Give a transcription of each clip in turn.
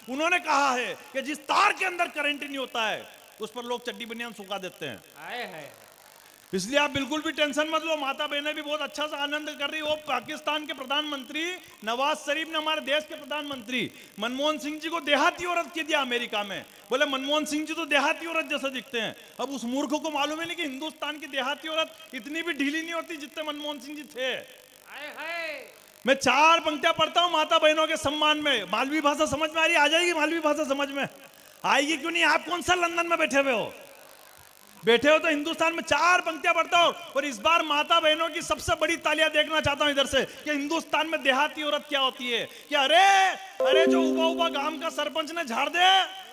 उन्होंने कहा है कि जिस तार के अंदर करंट नहीं होता है उस पर लोग चड्डी बनियान सुखा देते हैं। है। इसलिए आप बिल्कुल भी टेंशन मत लो, माता बहनें भी बहुत अच्छा सा आनंद कर रही। वो पाकिस्तान के प्रधानमंत्री नवाज शरीफ ने हमारे देश के प्रधानमंत्री मनमोहन सिंह जी को देहाती औरत कह दिया अमेरिका में। बोले मनमोहन सिंह जी तो देहाती औरत जैसे दिखते हैं। अब उस मूर्ख को मालूम है नहीं कि हिंदुस्तान की देहाती औरत इतनी भी ढीली नहीं होती जितने मनमोहन सिंह जी थे। मैं 4 पंक्तियां पढ़ता हूं माता बहनों के सम्मान में। मालवी भाषा समझ में आ रही? आ जाएगी मालवी भाषा समझ में आएगी क्यों नहीं? आप कौन सा लंदन में बैठे हुए हो? बैठे हो तो हिंदुस्तान में 4 पंक्तियां पढ़ता हूं। और इस बार माता बहनों की सबसे बड़ी तालियां देखना चाहता हूं इधर से कि हिंदुस्तान में देहाती औरत क्या होती है। कि अरे जो उबा उबा गांव का सरपंच ने झाड़ दे,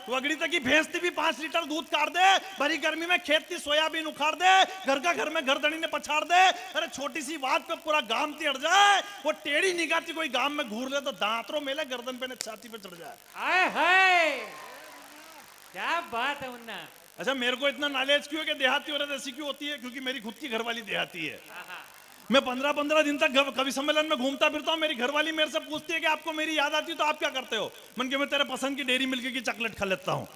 वगड़ी तक की भैंस भी 5 लीटर दूध काट दे, भरी गर्मी में खेत की सोयाबीन उखाड़ दे, घर का घर में घरधनी ने पछाड़ दे। अरे छोटी सी बात पे पूरा गांव तिड़ जाए। वो टेढ़ी निगाह कोई गांव में घूर ले तो दांतरों मेले, गर्दन पे छाती पे चढ़ जाए। क्या बात है मुन्ना। अच्छा, मेरे को इतना नॉलेज क्यों है कि देहाती औरत ऐसी क्यों होती है? क्योंकि मेरी खुद की घरवाली देहाती है। मैं 15-15 दिन तक कवि सम्मेलन में घूमता फिरता हूँ। मेरी घरवाली मेरे से पूछती है कि आपको मेरी याद आती है तो आप क्या करते हो? मन के मैं तेरे पसंद की डेयरी मिल्क की चॉकलेट खा लेता हूँ।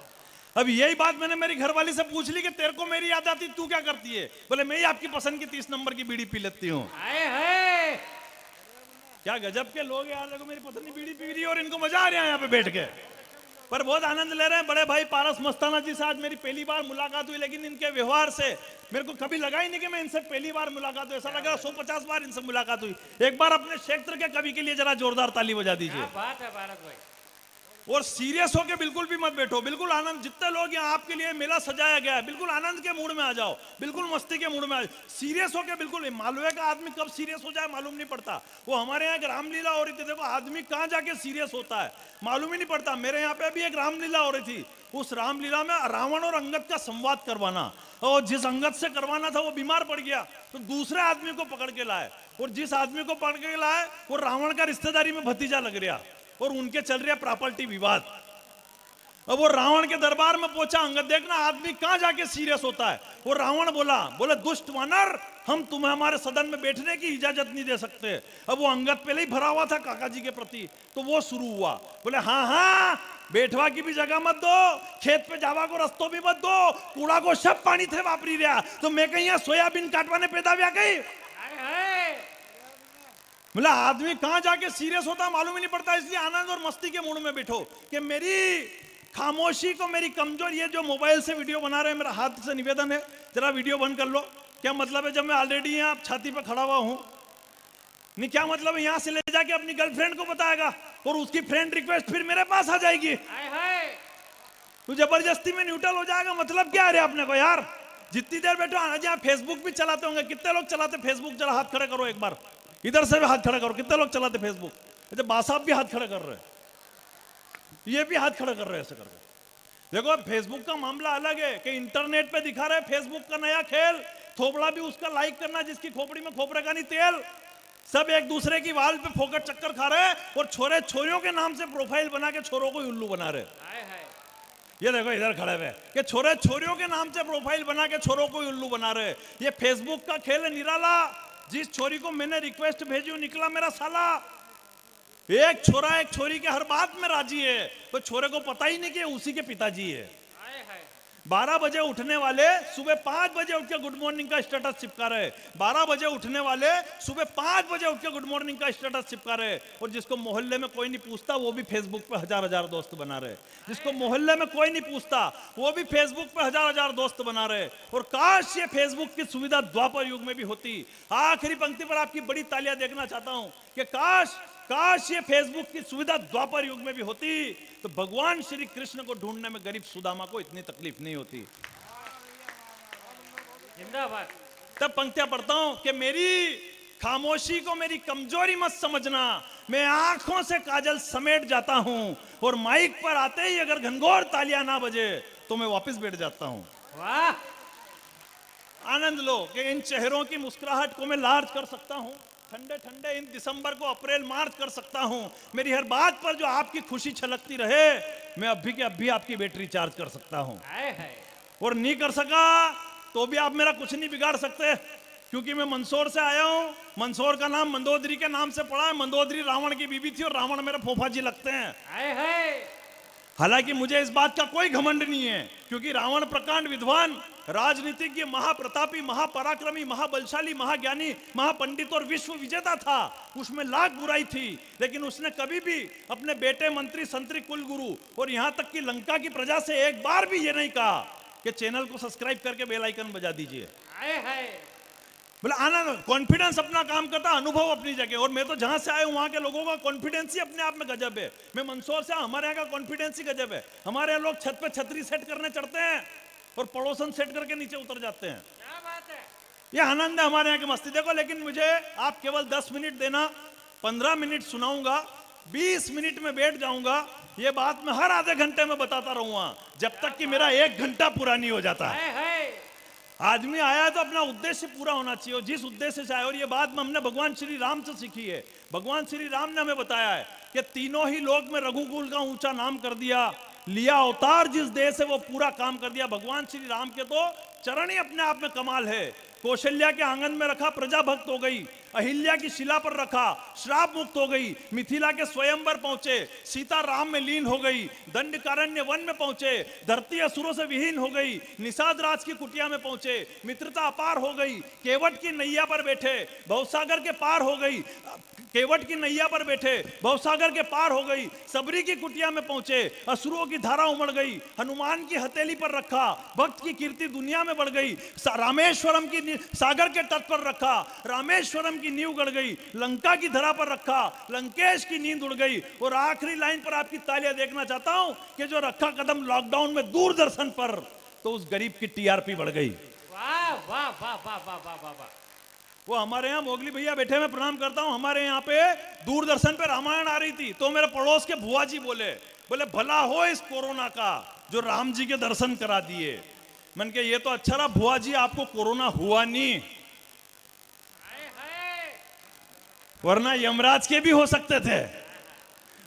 अब यही बात मैंने मेरी घरवाली से पूछ ली कि तेरे को मेरी याद आती तू क्या करती है? बोले मैं ही आपकी पसंद की 30 नंबर की बीड़ी पी लेती हूँ। क्या गजब के लोग यार, देखो मेरी पत्नी बीड़ी पी रही है और इनको मजा आ रहा है यहाँ पे बैठ के, पर बहुत आनंद ले रहे हैं। बड़े भाई पारस मस्ताना जी से आज मेरी पहली बार मुलाकात हुई, लेकिन इनके व्यवहार से मेरे को कभी लगा ही नहीं कि मैं इनसे पहली बार मुलाकात हुई। ऐसा लगा 150 बार इनसे मुलाकात हुई। एक बार अपने क्षेत्र के कवि के लिए जरा जोरदार ताली बजा दीजिए। बात है भारत भाई। और सीरियस होके बिल्कुल भी मत बैठो, बिल्कुल आनंद। जितने लोग यहाँ आपके लिए मेला सजाया गया है, बिल्कुल आनंद के मूड में आ जाओ, बिल्कुल मस्ती के मूड में आ जाओ। सीरियस होके बिल्कुल, मालवे का आदमी कब सीरियस हो जाए मालूम नहीं पड़ता। वो हमारे यहाँ एक रामलीला हो रही थी, देखो आदमी कहाँ जाके सीरियस होता है मालूम ही नहीं पड़ता। मेरे यहाँ पे भी एक रामलीला हो रही थी। उस रामलीला में रावण और अंगद का संवाद करवाना, और जिस अंगद से करवाना था वो बीमार पड़ गया तो दूसरे आदमी को पकड़ के लाए, और जिस आदमी को पकड़ के लाए वो रावण का रिश्तेदारी में भतीजा लग रहा, और उनके चल रहे प्रॉपर्टी विवाद। अब वो रावण के दरबार में पहुंचा। अंगद, देखना आदमी कहां जाके सीरियस होता है। वो रावण बोले दुष्ट वानर, हम तुम्हें हमारे सदन में बैठने की इजाजत नहीं दे सकते। अब वो अंगद पहले ही भरा हुआ था काका जी के प्रति, तो वो शुरू हुआ। बोले हाँ, बैठवा की भी जगह मत दो, खेत पे जावा को रस्तों भी मत दो, कूड़ा को सब पानी थे वापरी रहा, तो मैं कहीं सोयाबीन काटवाने पैदा व्या गई। बोला आदमी कहां जाके सीरियस होता मालूम ही नहीं पड़ता। इसलिए आनंद और मस्ती के मूड में बैठो। कि मेरी खामोशी को मेरी कमजोर, ये जो मोबाइल से वीडियो बना रहे हैं, मेरा हाथ से निवेदन है जरा वीडियो बंद कर लो। क्या मतलब है? जब मैं ऑलरेडी यहाँ छाती पे खड़ा हुआ हूं, नहीं क्या मतलब है? यहां से ले जाके अपनी गर्लफ्रेंड को बताएगा और उसकी फ्रेंड रिक्वेस्ट फिर मेरे पास आ जाएगी, तो जबरदस्ती में न्यूट्रल हो जाएगा। मतलब क्या है अपने को यार? जितनी देर बैठो, आज यहाँ फेसबुक भी चलाते होंगे। कितने लोग चलाते फेसबुक? जरा हाथ खड़े करो एक बार, इधर से भी हाथ खड़ा करो। कितने लोग चलाते फेसबुक? अच्छा, बासाब भी हाथ खड़ा कर रहे हैं, ये भी हाथ खड़ा कर रहे हैं ऐसे करके। देखो फेसबुक का मामला अलग है कि इंटरनेट पे दिखा रहे फेसबुक का नया खेल, थोबड़ा भी उसका लाइक करना जिसकी खोपड़ी में खोपरे का नहीं तेल। सब एक दूसरे की वाल पे फोकट चक्कर खा रहे हैं, और छोरे छोरियों के नाम से प्रोफाइल बना के छोरों को उल्लू बना रहे। ये देखो इधर खड़े हुए कि छोरे छोरियों के नाम से प्रोफाइल बना के छोरों को उल्लू बना रहे। ये फेसबुक का खेल है निराला। जिस छोरी को मैंने रिक्वेस्ट भेजी निकला मेरा साला। एक छोरा एक छोरी के हर बात में राजी है, तो छोरे को पता ही नहीं कि उसी के पिताजी है। 12 बजे उठने वाले सुबह 5 बजे उठ के गुड मॉर्निंग का स्टेटस चिपका रहे। 12 बजे उठने वाले सुबह 5 बजे उठ के गुड मॉर्निंग का स्टेटस चिपका रहे। और जिसको मोहल्ले में कोई नहीं पूछता वो भी फेसबुक पे हजार दोस्त बना रहे। जिसको मोहल्ले में कोई नहीं पूछता वो भी फेसबुक पे हजार दोस्त बना रहे। और काश ये फेसबुक की सुविधा द्वापर युग में भी होती। आखिरी पंक्ति पर आपकी बड़ी तालियां देखना चाहता हूं कि काश ये फेसबुक की सुविधा द्वापर युग में भी होती, तो भगवान श्री कृष्ण को ढूंढने में गरीब सुदामा को इतनी तकलीफ नहीं होती। जिंदाबाद। तब पंक्तियां पढ़ता हूं कि मेरी खामोशी को मेरी कमजोरी मत समझना, मैं आंखों से काजल समेट जाता हूं, और माइक पर आते ही अगर घनघोर तालियां ना बजे तो मैं वापस बैठ जाता हूं। वाह, आनंद लो कि इन चेहरों की मुस्कुराहट को मैं लार्ज कर सकता हूं। ठंडे ठंडे इन दिसंबर को अप्रैल मार्च कर सकता हूं। मेरी हर बात पर जो आपकी खुशी छलकती रहे, मैं अभी के अभी आपकी बैटरी चार्ज कर सकता हूं। और नहीं कर सका तो भी आप मेरा कुछ नहीं बिगाड़ सकते, क्योंकि मैं मंदसौर से आया हूं। मंदसौर का नाम मंदोदरी के नाम से पड़ा है। मंदोदरी रावण की बीबी थी और रावण मेरे फूफा जी लगते हैं। हालांकि मुझे इस बात का कोई घमंड नहीं है, क्योंकि रावण प्रकांड विद्वान, राजनीतिज्ञ, महाप्रतापी, महापराक्रमी, महाबलशाली, महाज्ञानी, महापंडित और विश्व विजेता था। उसमें लाख बुराई थी, लेकिन उसने कभी भी अपने बेटे, मंत्री, संतरी, कुलगुरु और यहां तक कि लंका की प्रजा से एक बार भी ये नहीं कहा कि चैनल को सब्सक्राइब करके बेल आइकन बजा दीजिए। हाय हाय। बोले आना, कॉन्फिडेंस अपना काम करता, अनुभव अपनी जगह। और मैं तो जहां से आया हूं वहां के लोगों का कॉन्फिडेंस ही अपने आप में गजब है। मैं मंदसौर से, हमारे यहाँ का कॉन्फिडेंस ही गजब है। हमारे यहाँ लोग छत पे छतरी सेट करने चढ़ते हैं और पड़ोसन सेट करके नीचे उतर जाते हैं। क्या बात है। ये आनंद है हमारे यहाँ की मस्ती। देखो, लेकिन मुझे आप केवल 10 मिनट देना, 15 मिनट सुनाऊंगा, 20 मिनट में बैठ जाऊंगा। ये बात मैं हर आधे घंटे में बताता रहूंगा, जब तक कि मेरा 1 घंटा पूरा नहीं हो जाता। हाय हाय। आदमी आया है तो अपना उद्देश्य पूरा होना चाहिए, और जिस उद्देश्य से आए। और ये बात में हमने भगवान श्री राम से सीखी है। भगवान श्री राम ने हमें बताया है कि तीनों ही लोक में रघुकुल का ऊंचा नाम कर दिया, लिया अवतार जिस देश से वो पूरा काम कर दिया। भगवान श्री राम के तो चरण ही अपने आप में कमाल है। कौशल्या के आंगन में रखा, प्रजा भक्त हो गई। अहिल्या की शिला पर रखा, श्राप मुक्त हो गई। मिथिला के स्वयंवर पहुंचे, सीता राम में लीन हो गई। दंडकारण्य वन में पहुंचे, धरती असुरों से विहीन हो गई। निषाद राज की कुटिया में पहुंचे, मित्रता अपार हो गई। केवट की नैया पर बैठे, भवसागर के पार हो गई। केवट की नैया पर बैठे, भवसागर के पार हो गई। सबरी की कुटिया में पहुंचे, असुरों की धारा उमड़ गई। हनुमान की हथेली पर रखा, भक्त की कीर्ति दुनिया में बढ़ गई। रामेश्वरम की सागर के तट पर रखा, रामेश्वरम की नींव गड़ गई। लंका की धरा पर रखा, लंकेश की नींद उड़ गई। और आखिरी लाइन पर आपकी तालियां देखना चाहता हूं कि जो रखा कदम लॉकडाउन में दूरदर्शन पर, तो उस गरीब की टीआरपी बढ़ गई। वाह वाह वाह वाह वाह वाह वाह वाह। वो हमारे यहाँ मोगली भैया बैठे, मैं प्रणाम करता हूँ। हमारे यहाँ पे दूरदर्शन पे रामायण आ रही थी, तो मेरे पड़ोस के भुआ जी बोले भला हो इस कोरोना का जो राम जी के दर्शन करा दिए। मैंने कहा ये तो अच्छा रहा भुआ जी, आपको कोरोना हुआ नहीं, हाय हाय। वरना यमराज के भी हो सकते थे।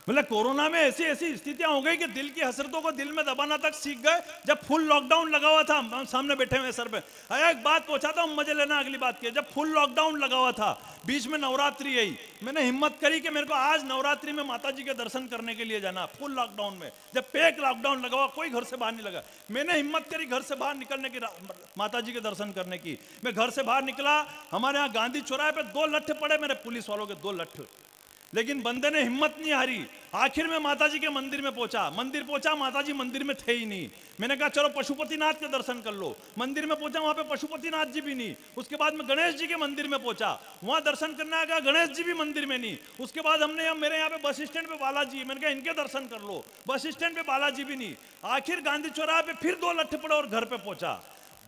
बोले कोरोना में ऐसी ऐसी स्थितियां हो गई कि दिल की हसरतों को दिल में दबाना तक सीख गए। जब फुल लॉकडाउन लगा हुआ था, हम सामने बैठे हुए सर पे, एक बात पहुंचाता हूं, मजे लेना अगली बात की। जब फुल लॉकडाउन लगा हुआ था, बीच में नवरात्रि आई, मैंने हिम्मत करी कि मेरे को आज नवरात्रि में माता जी के दर्शन करने के लिए जाना। फुल लॉकडाउन में, जब पैक लॉकडाउन लगा हुआ, कोई घर से बाहर नहीं लगा, मैंने हिम्मत करी घर से बाहर निकलने की, माता जी के दर्शन करने की। मैं घर से बाहर निकला, हमारे यहाँ गांधी चौराहे पे 2 लट्ठ पड़े, मेरे पुलिस वालों के 2 लट्ठ। लेकिन बंदे ने हिम्मत नहीं हारी, आखिर में माताजी के मंदिर में पहुंचा। मंदिर पहुंचा, माताजी मंदिर में थे ही नहीं। मैंने कहा चलो पशुपतिनाथ के दर्शन कर लो। मंदिर में पहुंचा, वहां पे पशुपतिनाथ जी भी नहीं। उसके बाद में गणेश जी के मंदिर में पहुंचा, वहां दर्शन करने आया, गणेश जी भी मंदिर में नहीं। उसके बाद हमने मेरे यहाँ पे बस स्टैंड पे बालाजी, मैंने कहा इनके दर्शन कर लो, बस स्टैंड पे बालाजी भी नहीं। आखिर गांधी चौराहे पे फिर 2 लट्ठ पड़े और घर पे पहुंचा।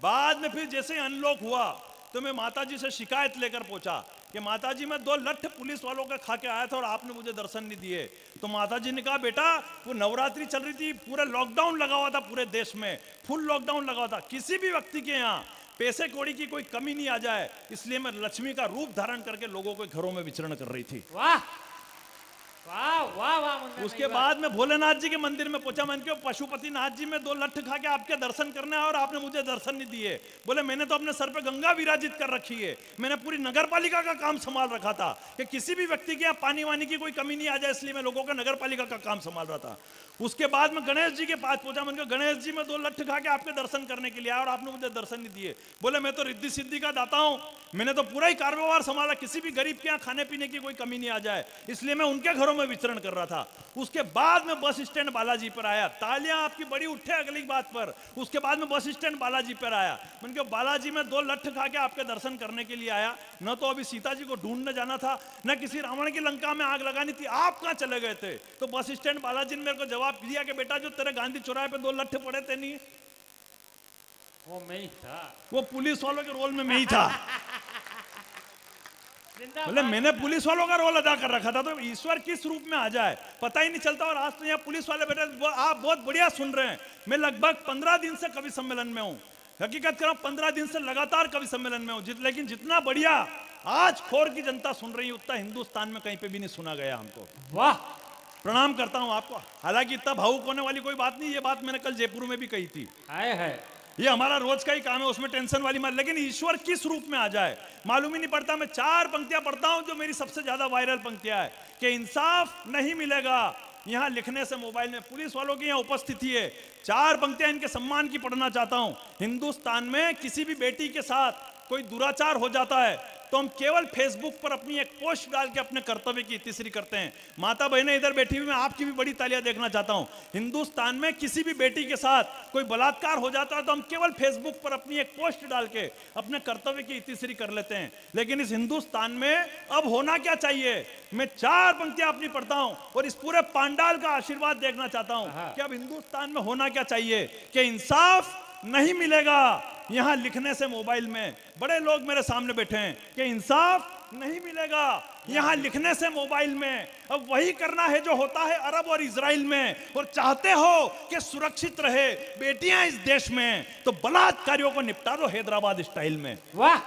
बाद में फिर जैसे अनलॉक हुआ तो मैं माताजी से शिकायत लेकर पहुंचा कि माताजी मैं 2 लट्ठ पुलिस वालों का खा के आया था और आपने मुझे दर्शन नहीं दिए। तो माताजी ने कहा बेटा वो नवरात्रि चल रही थी, पूरा लॉकडाउन लगा हुआ था, पूरे देश में फुल लॉकडाउन लगा हुआ था, किसी भी व्यक्ति के यहाँ पैसे कौड़ी की कोई कमी नहीं आ जाए, इसलिए मैं लक्ष्मी का रूप धारण करके लोगों के घरों में विचरण कर रही थी। वाह वाह वाह वाह मुन्ना। उसके बाद मैं भोलेनाथ जी के मंदिर में पहुंचा। मैंने कहा पशुपतिनाथ जी में 2 लट्ठ खा के आपके दर्शन करने आया और आपने मुझे दर्शन नहीं दिए। बोले मैंने तो अपने सर पे गंगा विराजित कर रखी है, मैंने पूरी नगर पालिका का काम संभाल रखा था कि किसी भी व्यक्ति के यहाँ पानी वानी की कोई कमी नहीं आ जाए, इसलिए मैं लोगों का नगर पालिका का काम संभाल रहा था। उसके बाद में गणेश जी के पास पहुंचा। मैंने कहा गणेश जी में 2 लट्ठ खा के आपके दर्शन करने के लिए आया और आपने मुझे दर्शन नहीं दिए। बोले मैं तो रिद्धि सिद्धि का दाता हूं, मैंने तो पूरा ही कारोबार संभाला, किसी भी गरीब के यहाँ खाने पीने की कोई कमी नहीं आ जाए, इसलिए मैं उनके घरों में विचरण कर रहा था। उसके बाद में बस स्टैंड बालाजी पर आया। तालियां आपकी बड़ी उठे अगली बात पर। उसके बाद में बस स्टैंड बालाजी पर आया। मैंने कहा बालाजी में 2 लट्ठ खा के आपके दर्शन करने के लिए आया, न तो अभी सीता जी को ढूंढने जाना था, न किसी रावण की लंका में आग लगानी थी, आप कहां चले गए थे? तो बस स्टैंड बालाजी ने मेरे को जवाब दिया कि बेटा जो तेरे गांधी चौराहे पे 2 लट्ठ पड़े थे नहीं, वो मैं ही था, वो पुलिस वालों के रोल में मैं ही था। जिंदाबाद। मतलब मैंने पुलिस वालों का रोल अदा कर रखा था, तो ईश्वर किस रूप में आ जाए पता ही नहीं चलता। और आज तो यहाँ पुलिस वाले बैठे, आप बहुत बढ़िया सुन रहे हैं। मैं लगभग 15 दिन से कवि सम्मेलन में हूँ, हकीकत कर 15 दिन से लगातार कवि सम्मेलन में हूँ। लेकिन जितना बढ़िया आज खोर की जनता सुन रही है, उतना हिंदुस्तान में कहीं पे भी नहीं सुना गया हमको। वाह प्रणाम करता हूँ आपको। हालांकि इतना भावुक होने वाली कोई बात नहीं, ये बात मैंने कल जयपुर में भी कही थी। हाय हाय। ये हमारा रोज का ही काम है, उसमें टेंशन वाली मत। लेकिन ईश्वर किस रूप में आ जाए मालूम ही नहीं पड़ता। मैं 4 पंक्तियां पढ़ता हूं जो मेरी सबसे ज्यादा वायरल पंक्तियां है कि इंसाफ नहीं मिलेगा यहाँ लिखने से मोबाइल में पुलिस वालों की यहाँ उपस्थिति है। 4 पंक्तियां इनके सम्मान की पढ़ना चाहता हूं। हिंदुस्तान में किसी भी बेटी के साथ कोई दुराचार हो जाता है तो हम केवल फेसबुक पर अपनी एक पोस्ट डाल के अपने कर्तव्य की इतिश्री करते हैं। माता बहनें इधर बैठी हुई, मैं आपकी भी बड़ी तालियां देखना चाहता हूं। हिंदुस्तान में किसी भी बेटी के साथ कोई बलात्कार हो जाता है तो हम केवल फेसबुक पर अपनी एक पोस्ट डाल के अपने कर्तव्य की इतिश्री कर लेते हैं। लेकिन इस हिंदुस्तान में अब होना क्या चाहिए, मैं 4 पंक्तियां अपनी पढ़ता हूं और इस पूरे पांडाल का आशीर्वाद देखना चाहता हूं कि अब हिंदुस्तान में होना क्या चाहिए कि इंसाफ नहीं मिलेगा यहां लिखने से मोबाइल में। बड़े लोग मेरे सामने बैठे हैं कि इंसाफ नहीं मिलेगा यहां लिखने से मोबाइल में। अब वही करना है जो होता है अरब और इजराइल में, और चाहते हो कि सुरक्षित रहे बेटियां इस देश में तो बलात्कारियों को निपटा दो हैदराबाद स्टाइल में। वाह,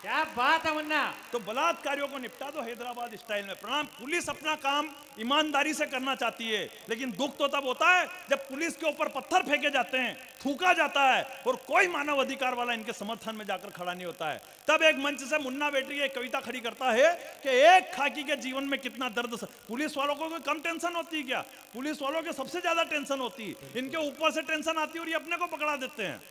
क्या बात है मुन्ना। तो बलात्कारियों को निपटा दो हैदराबाद स्टाइल में। प्रणाम। पुलिस अपना काम ईमानदारी से करना चाहती है, लेकिन दुख तो तब होता है जब पुलिस के ऊपर पत्थर फेंके जाते हैं, थूका जाता है और कोई मानव अधिकार वाला इनके समर्थन में जाकर खड़ा नहीं होता है। तब एक मंच से मुन्ना बेटी एक कविता खड़ी करता है कि एक खाकी के जीवन में कितना दर्द। पुलिस वालों को कोई कम टेंशन होती है क्या? पुलिस वालों के सबसे ज्यादा टेंशन होती है, इनके ऊपर से टेंशन आती है और ये अपने को पकड़ा देते हैं।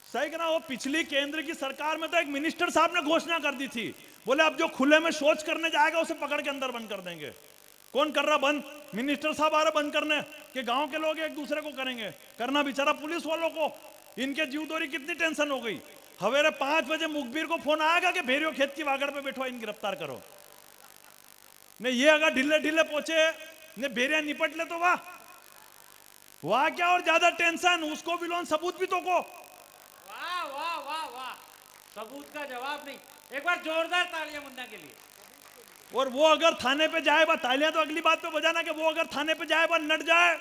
सही कहना। वो पिछली केंद्र की सरकार में तो एक मिनिस्टर साहब ने घोषणा कर दी थी, बोले अब जो खुले में शौच करने जाएगा उसे पकड़ के अंदर बंद कर देंगे। कौन कर रहा बंद? मिनिस्टर साहब आ रहे बंद करने कि गांव के लोग एक दूसरे को करेंगे करना। बेचारा पुलिस वालों को इनके जीवदोरी कितनी टेंशन हो गई। सवेरे 5 बजे मुखबिर को फोन आएगा कि भेरियो खेत की वागड़ पे बैठो, इन गिरफ्तार करो। नहीं, ये अगर ढीले ढीले पहुंचे ने भेरिया निपट ले तो वाह क्या। और ज्यादा टेंशन उसको भी लोन सबूत भी तो को। वाह वाह वाह वाह, सबूत का जवाब नहीं। एक बार जोरदार तालियां मुन्ना के लिए। और वो अगर थाने पे जाए बा, तालियां तो अगली बात पे बजाना कि वो अगर थाने पे जाए बा नट जाए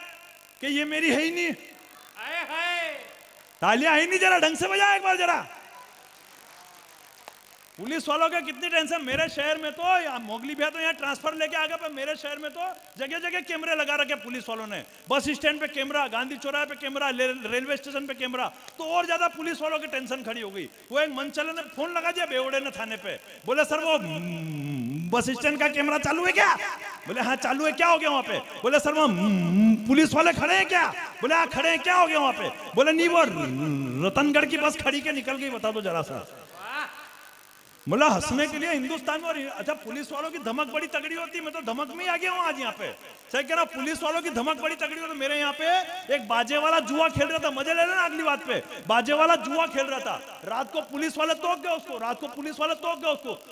कि ये मेरी है ही नहीं। आए हाय, तालियां है ही नहीं, जरा ढंग से बजाए एक बार जरा। पुलिस वालों के कितनी टेंशन। मेरे शहर में तो मोगली भैया तो यहाँ ट्रांसफर लेके आ गया, पर मेरे शहर में तो जगह जगह कैमरे लगा रखे पुलिस वालों ने। बस स्टैंड पे कैमरा, गांधी चौराहे पे कैमरा, रेलवे स्टेशन पे कैमरा। तो और ज्यादा पुलिस वालों की टेंशन खड़ी हो गई। वो एक मंचले ने फोन लगा दिया बेवड़े ने थाने पे, बोले सर वो बस स्टैंड का कैमरा चालू है क्या? बोले हाँ चालू है, क्या हो गया वहां पे? बोले सर वहां पुलिस वाले खड़े हैं क्या? बोले हाँ खड़े हैं, क्या हो गया वहां पे? बोले नहीं वो रतनगढ़ की बस खड़ी के निकल गई, बता दो जरा सा। बोला हंसने के लिए हिंदुस्तान में। अच्छा, पुलिस वालों की धमक बड़ी तगड़ी होती है, मैं तो धमक में ही आ गया हूँ आज यहाँ पे। सही कह रहा, पुलिस वालों की धमक बड़ी तगड़ी होती है। मेरे यहाँ पे एक बाजे वाला जुआ खेल रहा था, मजे ले लेना अगली बात पे। बाजे वाला जुआ खेल रहा था, रात को पुलिस वाले तोड़ गए उसको,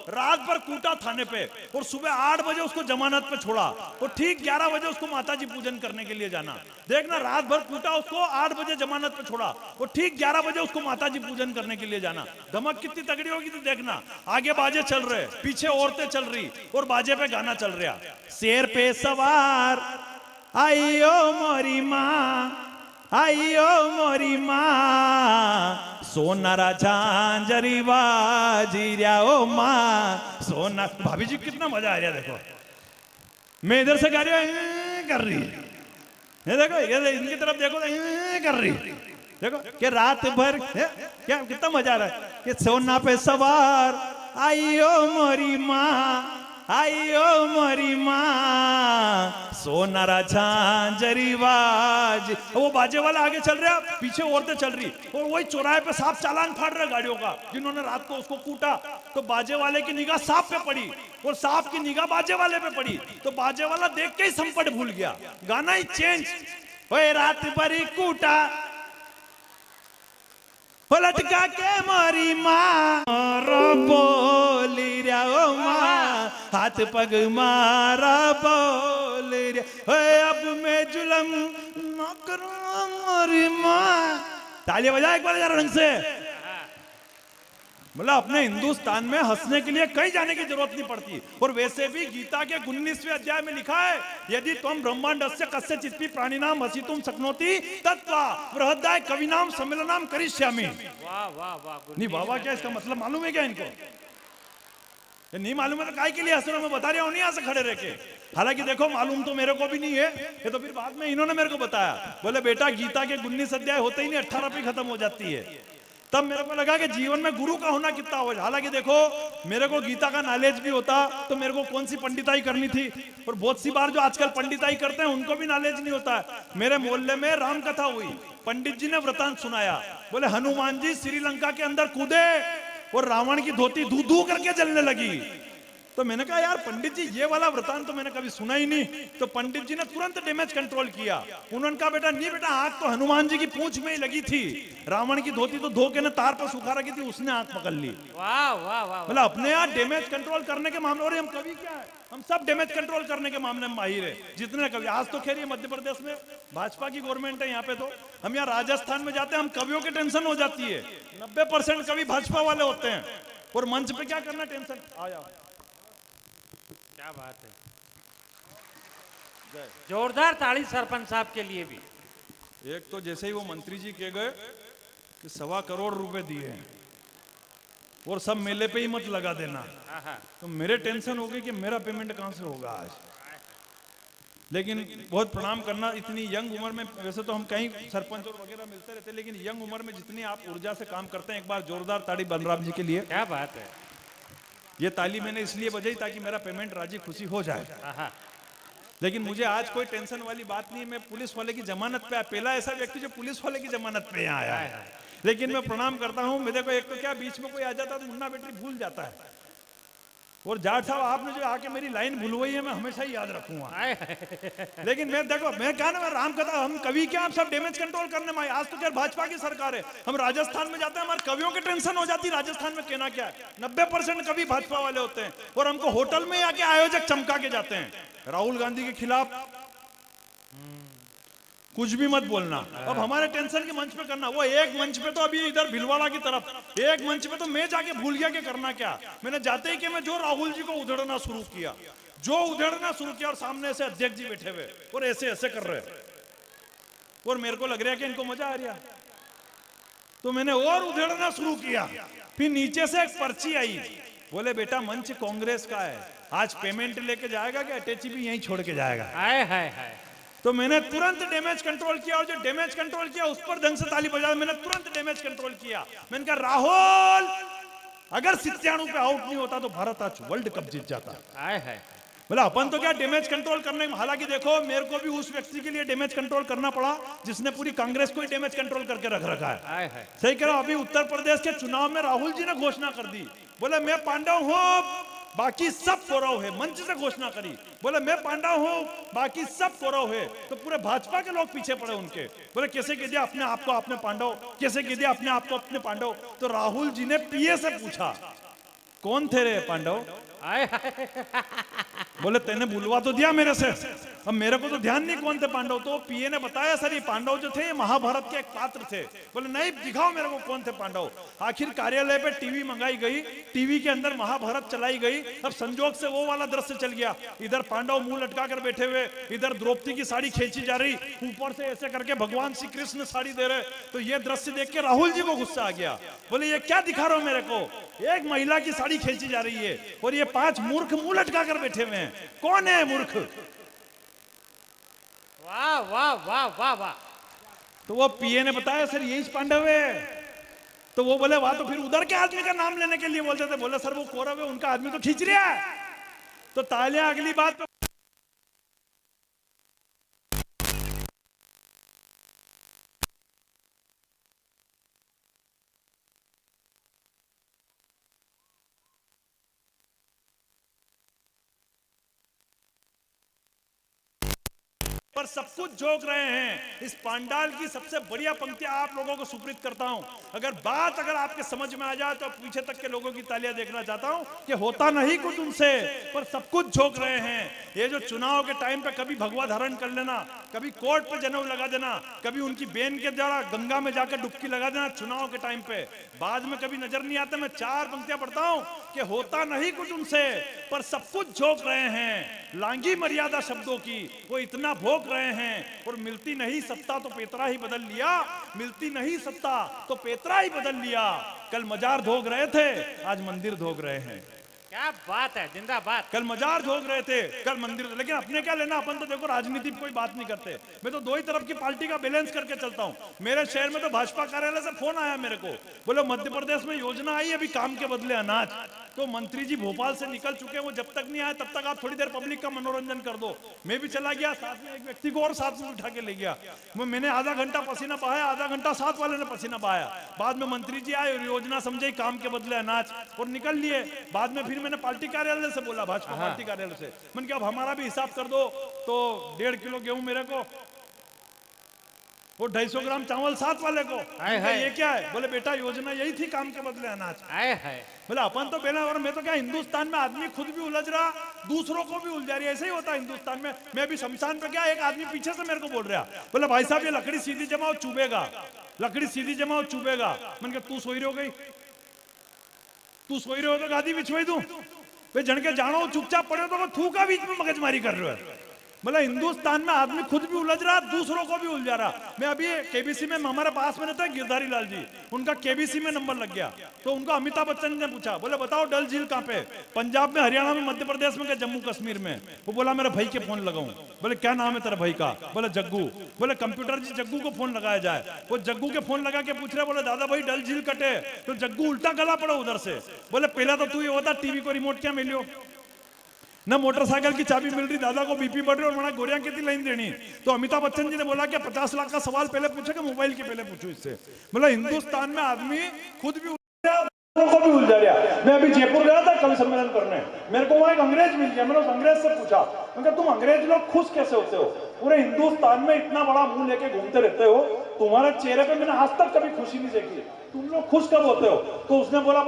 रात भर कूटा थाने पे, और सुबह 8 बजे उसको जमानत पे छोड़ा, और ठीक 11 बजे उसको माताजी पूजन करने के लिए जाना। देखना, रात भर कूटा उसको, 8 बजे जमानत पे छोड़ा, और ठीक 11 बजे उसको माताजी पूजन करने के लिए जाना। धमक कितनी तगड़ी होगी तो देखना। आगे बाजे चल रहे, पीछे औरतें चल रही, और बाजे पे गाना चल रहा। शेर पे सवार आइयो मोरी माँ, आइयो मोरी माँ, सोनारा झांझरी बाजी रहा ओ माँ सोना। भाभी जी कितना मजा आ रहा है, देखो मैं इधर से गा रही हूँ कर रही, ये देखो ये इनकी तरफ देखो कर रही, देखो कि रात भर क्या कितना मजा आ रहा है कि सोना पे सवार आइयो मोरी माँ, आइयो मोरी माँ, सोनारा झांझरी बाज। वो बाजे वाला आगे चल रहा, पीछे औरतें चल रही, और वही चौराहे पे साफ चालान फाड़ रहे गाड़ियों का जिन्होंने रात को उसको कूटा। तो बाजे वाले की निगाह सांप पे पड़ी, और सांप की निगाह बाजे वाले पे पड़ी, तो बाजे वाला देख के ही संपट भूल गया, गाना ही चेंज। ओए रात भरी कूटा लटका के मारी माँ, बोली रहा ओ माँ, हाथ पग मारा बोल रहा, अब मैं जुलम न करूँ मारी माँ। तालियां बजा एक बार जरा ढंग से। मतलब अपने हिंदुस्तान में हंसने के लिए कहीं जाने की जरूरत नहीं पड़ती। और वैसे भी गीता के 19वें अध्याय में लिखा है, यदि तुम ब्रह्मांडस्य कस्य चित्पी प्राणिनाम हसितुम शक्नोति तत्वा बृहदाय कविनाम सम्मेलनाम करिष्यामि। वाह वाह वाह। नहीं वाह क्या इसका मतलब मालूम है क्या इनको? ये नहीं मालूम है तो काय के लिए हंस रहा, मैं बता रहा हूँ नहीं यहाँ से खड़े रह के। हालांकि देखो मालूम तो मेरे को भी नहीं है, ये तो फिर बाद में इन्होंने मेरे को बताया। बोले बेटा गीता के 19 अध्याय होते ही नहीं 18 पे खत्म हो जाती है। तब मेरे को लगा कि जीवन में गुरु का होना कितना हो। हालांकि देखो, मेरे को गीता का नॉलेज भी होता तो मेरे को कौन सी पंडिताई करनी थी। और बहुत सी बार जो आजकल पंडिताई करते हैं उनको भी नॉलेज नहीं होता है। मेरे मोहल्ले में राम कथा हुई, पंडित जी ने वृतांत सुनाया। बोले हनुमान जी श्रीलंका के अंदर कूदे और रावण की धोती धू धू करके जलने लगी। तो मैंने कहा यार पंडित जी ये वाला वृतांत तो मैंने कभी सुना ही नहीं। तो पंडित जी ने तुरंत डैमेज कंट्रोल किया। उन्होंने कहा बेटा नहीं बेटा, आंख तो हनुमान जी की पूंछ में ही लगी थी, रावण की धोती तो धो के ने तार पर सुखा रखी थी, उसने आंख पकड़ ली। वाह वाह वाह मतलब अपने यहाँ डैमेज कंट्रोल करने के मामले, और हम कवि क्या है, हम सब डैमेज कंट्रोल करने के मामले में माहिर है जितने कवि। आज तो खैर ये मध्य प्रदेश में भाजपा की गवर्नमेंट है यहाँ पे, तो हम यहाँ राजस्थान में जाते हैं हम कवियों की टेंशन हो जाती है। 90% कवि भाजपा वाले होते हैं और मंच पे क्या करना टेंशन। आ जाओ, क्या बात है। जोरदार ताली सरपंच साहब के लिए भी। एक तो जैसे ही वो मंत्री जी कह गए कि 1.25 करोड़ रुपए दिए हैं और सब मेले पे ही मत लगा देना, तो मेरे टेंशन हो गई कि मेरा पेमेंट कहां से होगा आज। लेकिन बहुत प्रणाम करना, इतनी यंग उम्र में, वैसे तो हम कहीं सरपंच और वगैरह मिलते रहते, लेकिन यंग उम्र में जितनी आप ऊर्जा से काम करते हैं, एक बार जोरदार ताली बलराम जी के लिए। क्या बात है। ये ताली मैंने इसलिए बजाई ताकि मेरा पेमेंट राजी खुशी हो जाए। लेकिन मुझे आज कोई टेंशन वाली बात नहीं। मैं पुलिस वाले की जमानत पे, पहला ऐसा व्यक्ति जो पुलिस वाले की जमानत पे यहाँ आया है। लेकिन मैं प्रणाम करता हूँ। मैं देखो, एक तो क्या बीच में कोई आ जाता है तो मुन्ना बेटी भूल जाता है, और जाट साहब आपने जो आके मेरी लाइन भूलवाई है मैं हमेशा ही याद रखूंगा। लेकिन मैं देखो, मैं कहा ना, मैं राम कथा, हम कवि क्या, हम सब डैमेज कंट्रोल करने में। आज तो क्या भाजपा की सरकार है, हम राजस्थान में जाते हैं हमारे कवियों की टेंशन हो जाती है। राजस्थान में कहना क्या है, 90% कवि भाजपा वाले होते हैं और हमको होटल में आके आयोजक चमका के जाते हैं। राहुल गांधी के खिलाफ कुछ भी मत बोलना। अब हमारे टेंशन के मंच पे करना, वो एक मंच पे तो अभी इधर भिलवाड़ा की तरफ, एक मंच पे तो मैं जाके भूल गया कि करना क्या। मैंने जाते ही कि मैं जो राहुल जी को उधेड़ना शुरू किया, और सामने से अध्यक्ष जी बैठे हुए और ऐसे ऐसे कर रहे, और मेरे को लग रहा है कि इनको मजा आ रहा, तो मैंने और उधेड़ना शुरू किया। फिर नीचे से एक पर्ची आई, बोले बेटा मंच कांग्रेस का है, आज पेमेंट लेके जाएगा कि अटैची भी यहीं छोड़ के जाएगा। हाय हाय हाय। तो मैंने तुरंत डैमेज कंट्रोल किया, और जो डैमेज कंट्रोल किया उस पर ढंग से ताली बजा। मैंने तुरंत डैमेज कंट्रोल किया। मैंने कहा राहुल, अगर 97 पे आउट नहीं होता तो भारत आज वर्ल्ड कप जीत जाता। हाय हाय। बोला अपन तो क्या डैमेज कंट्रोल करने में, हालांकि देखो मेरे को भी उस व्यक्ति के लिए डैमेज कंट्रोल करना पड़ा जिसने पूरी कांग्रेस को ही डैमेज कंट्रोल करके रख रखा है। हाय हाय। सही कह रहा हूं। अभी उत्तर प्रदेश के चुनाव में राहुल जी ने घोषणा कर दी, बोले मैं पांडव हूं बाकी सब कौरव है। मंच से घोषणा करी, बोले मैं पांडव हूं बाकी सब कौरव है। तो पूरे भाजपा के लोग पीछे पड़े उनके। बोले कैसे कह दिया अपने आप को आपने पांडव, कैसे कह दिया अपने आप को अपने पांडव। तो राहुल जी ने पीए से पूछा कौन थे रे पांडव। हाय हाय। बोले तेने बुलवा तो दिया मेरे से, अब मेरे को तो ध्यान नहीं कौन थे पांडव। तो पीए ने बताया सर ये पांडव जो थे ये महाभारत के एक पात्र थे। बोले नहीं दिखाओ मेरे को कौन थे पांडव। आखिर कार्यालय पे टीवी मंगाई गई, टीवी के अंदर महाभारत चलाई गई। अब संजोग से वो वाला दृश्य चल गया, इधर पांडव मुंह लटका कर बैठे हुए, इधर द्रौपदी की साड़ी खींची जा रही, ऊपर से ऐसे करके भगवान श्री कृष्ण साड़ी दे रहे। तो ये दृश्य देख के राहुल जी को गुस्सा आ गया। बोले ये क्या दिखा रहे हो मेरे को, एक महिला की साड़ी खींची जा रही है और ये 5 मूर्ख मुंह लटका कर बैठे हुए हैं, कौन है मूर्ख। वाह वाह वाह वाह वाह। तो वो पीए ने बताया सर यही पांडव है। तो वो बोले वाह, तो फिर उधर के आदमी का नाम लेने के लिए बोलते थे। बोले सर वो कौरव है, उनका आदमी तो खींच रहा है। तो तालियां अगली बात पे। पर सब कुछ जोक रहे हैं। इस पांडाल की सबसे बढ़िया पंक्तियां आप लोगों को सुपुर्द करता हूं। अगर आपके समझ में आ जाए तो पीछे तक के लोगों की तालियां देखना चाहता हूं कि होता नहीं कुछ उनसे, पर सब कुछ जोक रहे हैं। ये जो चुनाव के टाइम पे कभी भगवा धारण कर लेना, कभी कोर्ट पे जनेऊ लगा देना, कभी उनकी बहन के द्वारा गंगा में जाकर डुबकी लगा देना चुनाव के टाइम पे, बाद में कभी नजर नहीं आता। मैं 4 पंक्तियां पढ़ता हूं कि होता नहीं कुछ उनसे पर सब कुछ झोंक रहे हैं। लांगी मर्यादा शब्दों की वो इतना भोग रहे हैं, और मिलती नहीं सत्ता तो पेतरा ही बदल लिया, मिलती नहीं सत्ता तो पेतरा ही बदल लिया। कल मजार धोग रहे थे, आज मंदिर धोग रहे हैं। क्या बात है, जिंदाबाद। कल मजार झोंक रहे थे, कल मंदिर, लेकिन अपने क्या लेना, अपन तो देखो राजनीति में कोई बात नहीं करते। मैं तो दो ही तरफ की पार्टी का बैलेंस करके चलता हूं। मेरे शहर में तो भाजपा कार्यालय से फोन आया मेरे को, बोले मध्य प्रदेश में योजना आई अभी काम के बदले अनाज, तो मंत्री जी भोपाल से निकल चुके हैं, वो जब तक नहीं आए तब तक आप थोड़ी देर पब्लिक का मनोरंजन कर दो। मैं भी चला गया, साथ में एक व्यक्ति को और साथ में उठा के ले गया। मैंने आधा घंटा पसीना बहाया, आधा घंटा साथ वाले ने पसीना बहाया। बाद में मंत्री जी आए, योजना समझे काम के बदले अनाज, और निकल लिए। बाद में फिर मैंने पार्टी कार्यालय से बोला, भाजपा पार्टी कार्यालय से, मैंने कहा अब हमारा भी हिसाब कर दो। तो 1.5 किलो गेहूं मेरे को, वो 250 ग्राम चावल साथ वाले को। ये क्या है? बोले बेटा योजना यही थी, काम के बदले अनाज। बोले अपन तो बेला, और मैं तो क्या, हिंदुस्तान में आदमी खुद भी उलझ रहा, दूसरों को भी उलझा रही है। ऐसे ही होता है हिंदुस्तान में। मैं भी शमशान पे, क्या एक आदमी पीछे से मेरे को बोल रहा, बोले भाई साहब ये लकड़ी सीधी जमाओ चुभेगा, लकड़ी सीधी जमाओ चुभेगा। मैंने कहा तू सोई रहो गई, तू सोई रहे हो तो गादी बिछवाई दूं? वे जन के जानो चुपचाप पड़े हो तो थू का बीच में मगजमारी कर रहे हो। मतलब हिंदुस्तान में आदमी खुद भी उलझ रहा, दूसरों को भी उलझा रहा। मैं अभी केबीसी में, हमारे पास में रहता है गिरधारी लाल जी, उनका केबीसी में नंबर लग गया, तो उनको अमिताभ बच्चन ने पूछा, बोले बताओ डल झील कहाँ पे? पंजाब में, हरियाणा में, मध्य प्रदेश में, क्या जम्मू कश्मीर में? वो बोला मेरे भाई के फोन लगाऊं। बोले क्या नाम है तेरा भाई का? बोले जग्गू। बोले कंप्यूटर जी जग्गू को फोन लगाया जाए। वो जग्गू के फोन लगा के पूछ रहे, बोले दादा भाई डल झील कटे, तो जग्गू उल्टा गला पड़ा उधर से। बोले पहला तो तू ये होता, टीवी को रिमोट क्या मिलियो ना, मोटरसाइकिल की चाबी मिल रही, दादा को बीपी बढ़ रही और मना गोरियां कितनी लाइन देनी। तो अमिताभ बच्चन जी ने बोला कि 50 लाख का सवाल पहले पूछेगा, मोबाइल के पहले पूछो इससे। मतलब हिंदुस्तान में आदमी खुद भी को भी उलझा रहा। मैं अभी जयपुर गया था कवि सम्मेलन करने, मेरे को वहां एक अंग्रेज मिल गया। मैंने उस अंग्रेज से पूछा, मैंने कहा तुम अंग्रेज लोग खुश कैसे होते हो? पूरे हिंदुस्तान में इतना बड़ा मुंह लेके घूमते रहते हो, तुम्हारे चेहरे पे मैंने आज तक कभी खुशी नहीं देखी, तुम लोग खुश कब होते हो? तो उसने बोला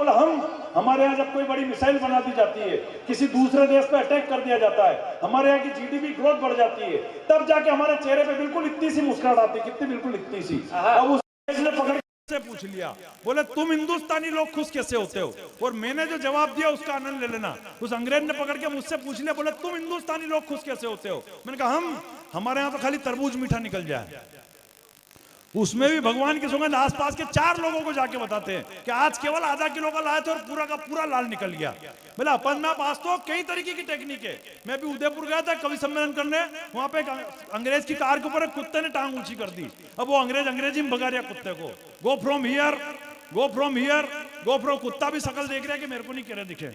हमारे यहाँ जब कोई बड़ी मिसाइल बना दी जाती है, किसी दूसरे देश पे अटैक कर दिया जाता है, हमारे यहाँ की जीडीपी ग्रोथ बढ़ जाती है, तब जाके हमारे चेहरे पे बिल्कुल इतनी सी मुस्कुराहट आती है। कितनी? बिल्कुल इतनी सी। अब उसने पकड़ से पूछ लिया, बोले तुम हिंदुस्तानी लोग खुश कैसे होते हो? और मैंने जो जवाब दिया उसका आनंद ले लेना। उस अंग्रेज ने पकड़ के मुझसे पूछ लिया, बोले तुम हिंदुस्तानी लोग खुश कैसे होते हो? मैंने कहा हमारे यहाँ तो खाली तरबूज मीठा निकल जाए, उसमें भी भगवान की सुगंध आसपास के 4 लोगों को जाके बताते हैं कि आज केवल आधा किलो का लाए थे और पूरा का पूरा लाल निकल गया। बोला अपन में पास तो कई तरीके की टेक्निक है। मैं भी उदयपुर गया था कवि सम्मेलन करने, वहां पे अंग्रेज की कार के ऊपर एक कुत्ते ने टांग ऊंची कर दी। अब वो अंग्रेज अंग्रेजी में भगा रहा कुत्ते को, go from here, go from here, go from. कुत्ता भी शकल देख रहा है कि मेरे को नहीं कह रहे दिखे,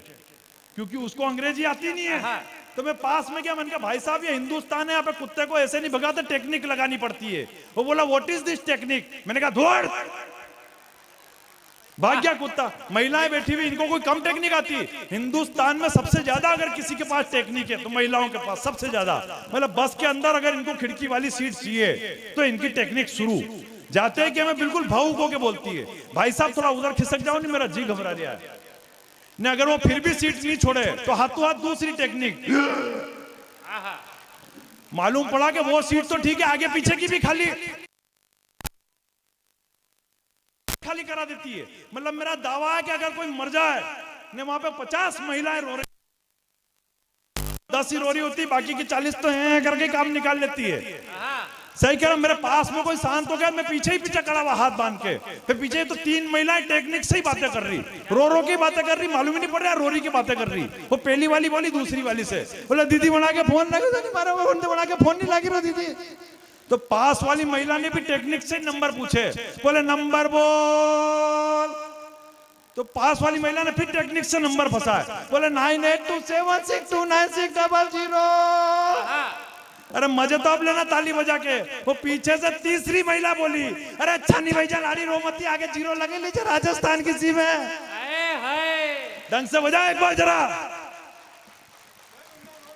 क्योंकि उसको अंग्रेजी आती नहीं है। तो मैं पास में गया, मैंने कहा भाई साहब ये हिंदुस्तान है, यहाँ पे कुत्ते को ऐसे नहीं भगाते, टेक्निक लगानी पड़ती है। वो बोला व्हाट इज दिस टेक्निक? मैंने कहा धोड़, भाग गया कुत्ता। महिलाएं बैठी हुई, इनको कोई कम टेक्निक आती? हिंदुस्तान में सबसे ज्यादा अगर किसी के पास टेक्निक है तो महिलाओं के पास सबसे ज्यादा। मतलब बस के अंदर अगर इनको खिड़की वाली सीट चाहिए तो इनकी टेक्निक शुरू। जाते हैं कि हमें बिल्कुल भावुक होकर बोलती है, भाई साहब थोड़ा उधर खिसक जाओ नहीं, मेरा जी घबरा रहा है। ने अगर वो फिर भी सीट नहीं छोड़े तो हाथों हाथ दूसरी टेक्निक। मालूम पड़ा कि वो सीट तो ठीक है, आगे पीछे की भी खाली करा देती है। मतलब मेरा दावा है कि अगर कोई मर जाए ने वहां पे 50 महिलाएं रो रही, 10 ही रो रही होती, बाकी की 40 तो हैं करके काम निकाल लेती है। सही कह रहा, मेरे पास में कोई शांत हो गया, मैं पीछे ही पीछे खड़ा हुआ हाथ बांध के, फिर पीछे तो 3 महिलाएं टेक्निक से ही बातें कर रही, रो की बातें कर रही, मालूम ही नहीं पड़ रहा रोरी की बातें कर रही। वो पहली वाली बोली दूसरी वाली से, बोला दीदी बना के फोन लगे, बना के फोन नहीं लगी रहो दीदी। तो पास वाली महिला ने भी टेक्निक से नंबर पूछे, बोले नंबर बोल। तो पास वाली महिला ने फिर टेक्निक से नंबर फंसाया, बोले 9827629600। अरे मजे तो आप लेना ताली बजा के। वो पीछे से तीसरी महिला बोली, अरे अच्छा नहीं भाईजान, लारी रोमती आगे 0 लगे लीजिए, राजस्थान की सीम है, ढंग से बजा एक बार जरा।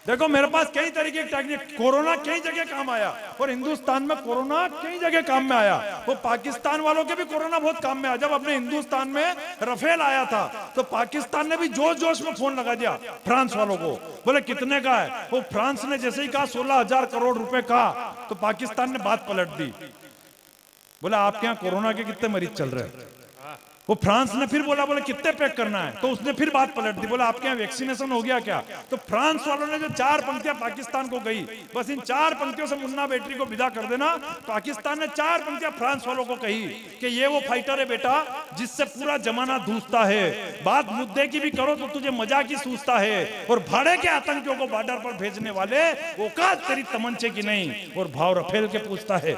देखो मेरे पास कई तरीके की टेक्निक। कोरोना कई जगह काम आया, और हिंदुस्तान में कोरोना कई जगह काम में आया। वो पाकिस्तान वालों के भी कोरोना बहुत काम में आया। जब अपने हिंदुस्तान में रफेल आया था तो पाकिस्तान ने भी जोश जोश में फोन लगा दिया फ्रांस वालों को, बोले कितने का है? वो फ्रांस ने जैसे ही कहा 16,000 करोड़ रुपए का, तो पाकिस्तान ने बात पलट दी, बोला आपके यहाँ कोरोना के कितने मरीज चल रहे हैं? वो फ्रांस ने फिर बोला, बोले कितने पैक करना है, तो उसने फिर बात पलट दी, बोला आपके यहाँ वैक्सीनेशन हो गया क्या। तो फ्रांस वालों ने जो 4 पंक्तियां पाकिस्तान को कही, बस इन 4 पंक्तियों से मुन्ना बैटरी को विदा कर देना। पाकिस्तान ने 4 पंक्तियां फ्रांस वालों को कही कि ये वो फाइटर है बेटा जिससे पूरा जमाना दूसता है, बात मुद्दे की भी करो तो तुझे मजाक ही सूझता है, और भाड़े के आतंकियों को बॉर्डर पर भेजने वाले औकात तेरी तमंचे की नहीं। और भाव रफेल के पूछता है